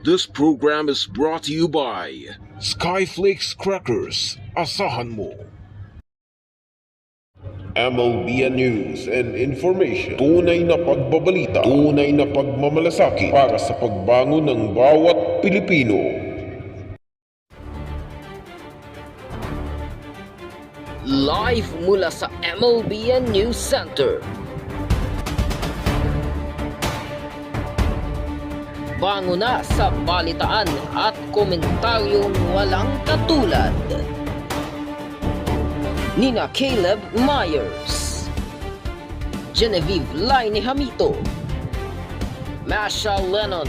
This program is brought to you by Skyflakes Crackers. Asahan mo. MLB News and Information. Tunay na pagbabalita. Tunay na pagmamalasakit para sa pagbangon ng bawat Pilipino. Live mula sa MLB News Center. Bango na sa balitaan at komentaryong walang katulad. Nina Caleb Myers, Genevieve Laine Hamito, Masha Lennon,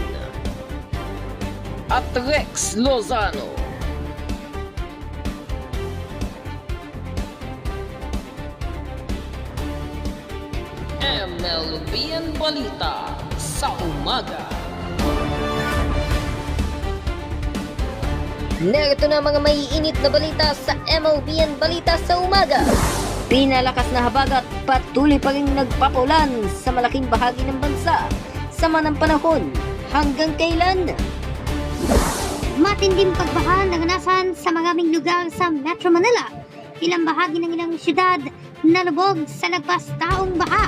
at Rex Lozano. MLB Balita sa umaga. Narito na mga maiinit na balita sa MLB Balita sa umaga. Pinalakas na habagat patuloy pa rin nagpapulan sa malaking bahagi ng bansa. Sama ng panahon, hanggang kailan? Matinding pagbaha naranasan sa maraming lugar sa Metro Manila. Ilang bahagi ng ilang syudad nalubog sa lagpas taong baha.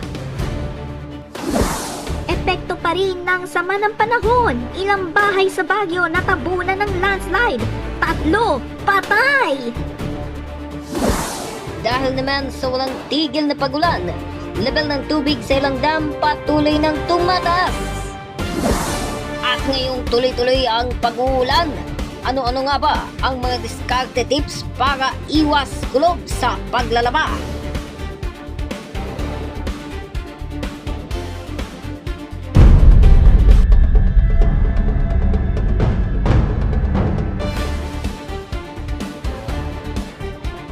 Epekto pa rin ng sama ng panahon. Ilang bahay sa Baguio natabunan ng landslide. 3 patay! Dahil naman sa walang tigil na pagulan, level ng tubig sa ilang dam patuloy ng tumataas. At ngayong tuloy-tuloy ang pag-uulan, ano-ano nga ba ang mga diskarte tips para iwas kulob sa paglalaba?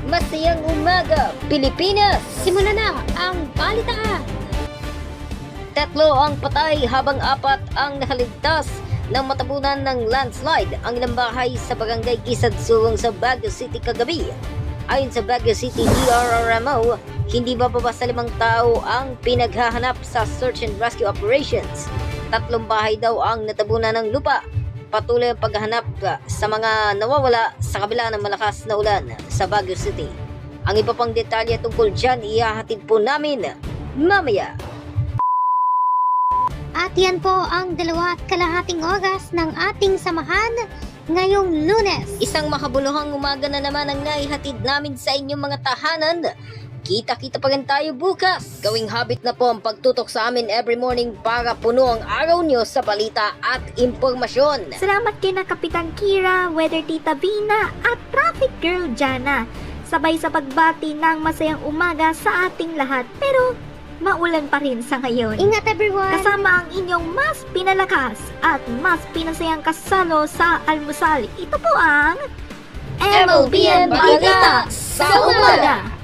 Masayang umaga, Pilipinas! Simula na ang balitaan. 3 ang patay habang 4 ang nakaligtas ng matabunan ng landslide ang ilang bahay sa barangay Kisadsurong sa Baguio City kagabi. Ayon sa Baguio City DRRMO, hindi bababa sa 5 tao ang pinaghahanap sa search and rescue operations. 3 bahay daw ang natabunan ng lupa. Patuloy ang paghahanap sa mga nawawala sa kabila ng malakas na ulan sa Baguio City. Ang iba pang detalye tungkol dyan ihahatid po namin mamaya. At yan po ang 2.5 oras ng ating samahan ngayong Lunes. Isang makabuluhang umaga na naman ang naihatid namin sa inyong mga tahanan. Kita-kita pa rin tayo bukas. Gawing habit na po ang pagtutok sa amin every morning para puno ang araw nyo sa balita at impormasyon. Salamat kay na Kapitan Kira, Weather Tita Vina at Traffic Girl Jana. Sabay sa pagbati ng masayang umaga sa ating lahat. Pero maulan pa rin sa ngayon. Ingat everyone! Kasama ang inyong mas pinalakas at mas pinasayang kasalo sa almusal. Ito po ang MLB Balita sa umaga.